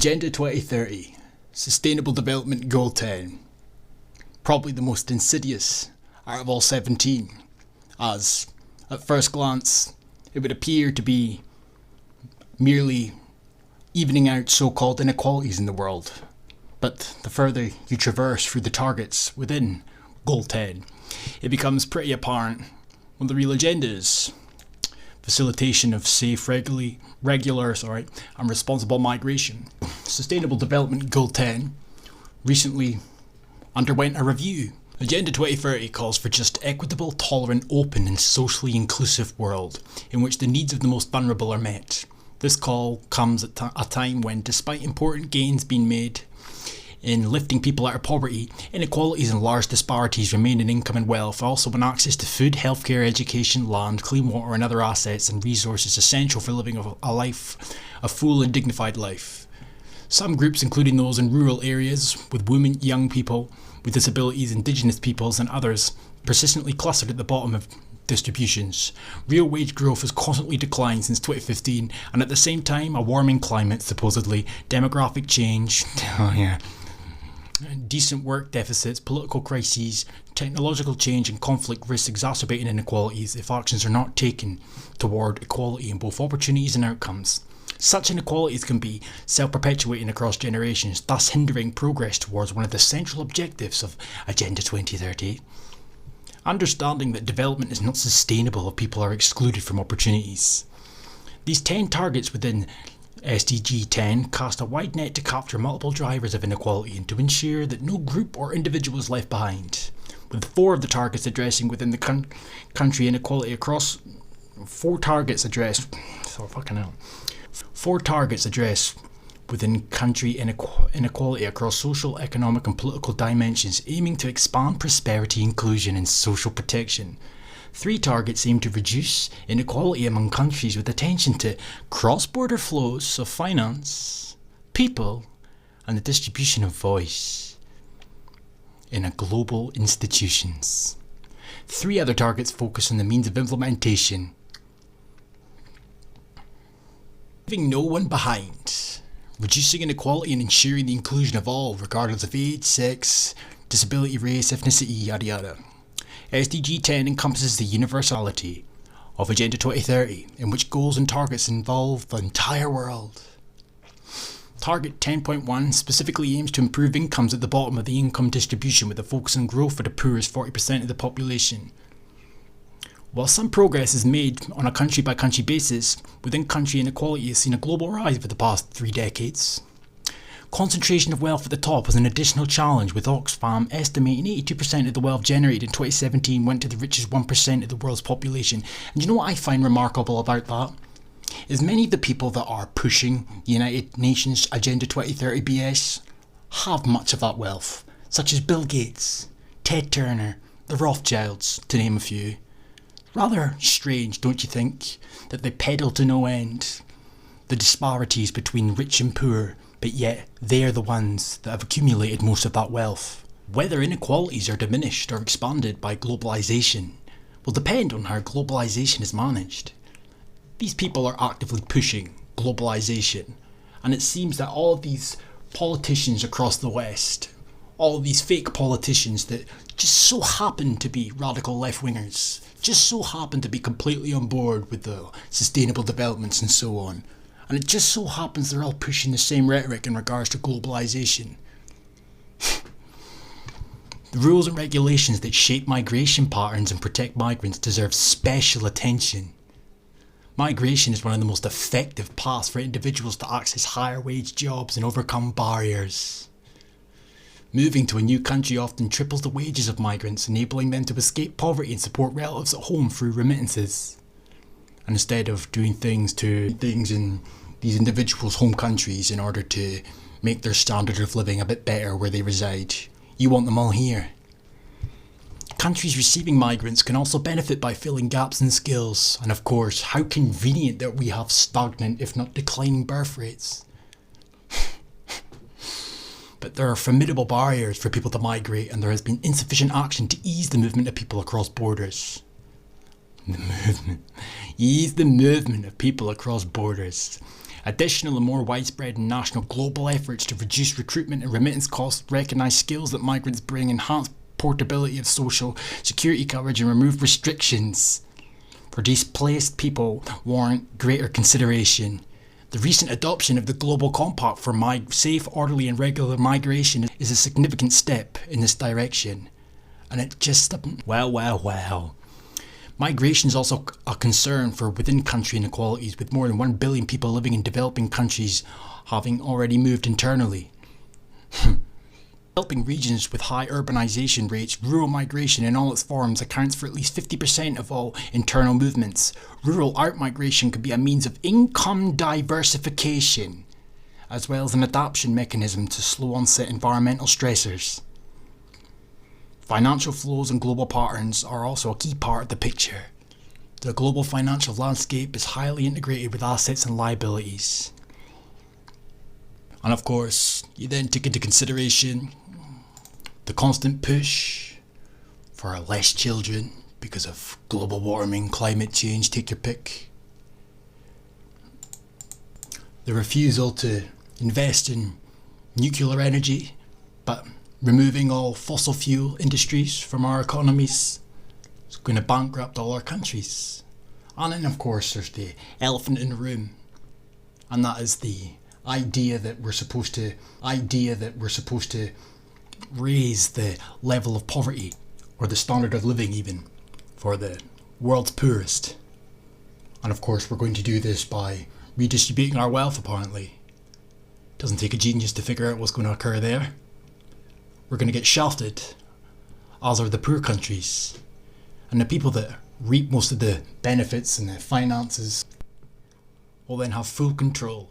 Agenda 2030, Sustainable Development Goal 10. Probably the most insidious out of all 17, as at first glance it would appear to be merely evening out so-called inequalities in the world. But the further you traverse through the targets within Goal 10, it becomes pretty apparent what the real agenda is. Facilitation of safe, regular and responsible migration. Sustainable Development Goal 10 recently underwent a review. Agenda 2030 calls for just equitable, tolerant, open and socially inclusive world in which the needs of the most vulnerable are met. This call comes at a time when, despite important gains being made in lifting people out of poverty, inequalities and large disparities remain in income and wealth, also in access to food, healthcare, education, land, clean water and other assets and resources essential for living a full and dignified life. Some groups, including those in rural areas, with women, young people with disabilities, indigenous peoples and others, persistently clustered at the bottom of distributions. Real wage growth has constantly declined since 2015, and at the same time a warming climate, supposedly, demographic change, decent work deficits, political crises, technological change and conflict risk exacerbating inequalities if actions are not taken toward equality in both opportunities and outcomes. Such inequalities can be self-perpetuating across generations, thus hindering progress towards one of the central objectives of Agenda 2030. Understanding that development is not sustainable if people are excluded from opportunities. These 10 targets within SDG 10 cast a wide net to capture multiple drivers of inequality and to ensure that no group or individual is left behind, with 4 of the targets addressing within the country inequality across 4 targets address within country inequality across social, economic and political dimensions, aiming to expand prosperity, inclusion and social protection. 3 targets aim to reduce inequality among countries with attention to cross-border flows of finance, people and the distribution of voice in global institutions. 3 other targets focus on the means of implementation, leaving no one behind, reducing inequality and ensuring the inclusion of all, regardless of age, sex, disability, race, ethnicity, yada yada. SDG 10 encompasses the universality of Agenda 2030, in which goals and targets involve the entire world. Target 10.1 specifically aims to improve incomes at the bottom of the income distribution with a focus on growth for the poorest 40% of the population. While some progress is made on a country-by-country basis, within-country inequality has seen a global rise over the past 3 decades. Concentration of wealth at the top is an additional challenge, with Oxfam estimating 82% of the wealth generated in 2017 went to the richest 1% of the world's population. And you know what I find remarkable about that? Is many of the people that are pushing the United Nations Agenda 2030 BS have much of that wealth, such as Bill Gates, Ted Turner, the Rothschilds, to name a few. Rather strange, don't you think, that they peddle to no end the disparities between rich and poor, but yet they're the ones that have accumulated most of that wealth. Whether inequalities are diminished or expanded by globalisation will depend on how globalisation is managed. These people are actively pushing globalisation, and it seems that all of these politicians across the West, all of these fake politicians that just so happen to be radical left-wingers, just so happen to be completely on board with the sustainable developments and so on, and it just so happens they're all pushing the same rhetoric in regards to globalisation. The rules and regulations that shape migration patterns and protect migrants deserve special attention. Migration is one of the most effective paths for individuals to access higher wage jobs and overcome barriers. Moving to a new country often triples the wages of migrants, enabling them to escape poverty and support relatives at home through remittances. And instead of doing things in these individuals' home countries in order to make their standard of living a bit better where they reside, you want them all here. Countries receiving migrants can also benefit by filling gaps in skills, and of course, how convenient that we have stagnant, if not declining, birth rates. But there are formidable barriers for people to migrate, and there has been insufficient action to ease the movement of people across borders. Ease the movement of people across borders. Additional and more widespread and national global efforts to reduce recruitment and remittance costs, recognise skills that migrants bring, enhance portability of social security coverage and remove restrictions for displaced people warrant greater consideration. The recent adoption of the Global Compact for safe, orderly and regular migration is a significant step in this direction. And it just, well. Migration is also a concern for within-country inequalities, with more than 1 billion people living in developing countries having already moved internally. Developing regions with high urbanisation rates, rural migration in all its forms accounts for at least 50% of all internal movements. Rural outmigration could be a means of income diversification, as well as an adaptation mechanism to slow-onset environmental stressors. Financial flows and global patterns are also a key part of the picture. The global financial landscape is highly integrated with assets and liabilities. And of course, you then take into consideration the constant push for less children because of global warming, climate change, take your pick. The refusal to invest in nuclear energy, but removing all fossil fuel industries from our economies is going to bankrupt all our countries. And then of course there's the elephant in the room, and that is the idea that we're supposed to raise the level of poverty, or the standard of living even, for the world's poorest. And of course we're going to do this by redistributing our wealth, apparently. Doesn't take a genius to figure out what's going to occur there. We're going to get shafted, as are the poor countries. And the people that reap most of the benefits and the finances will then have full control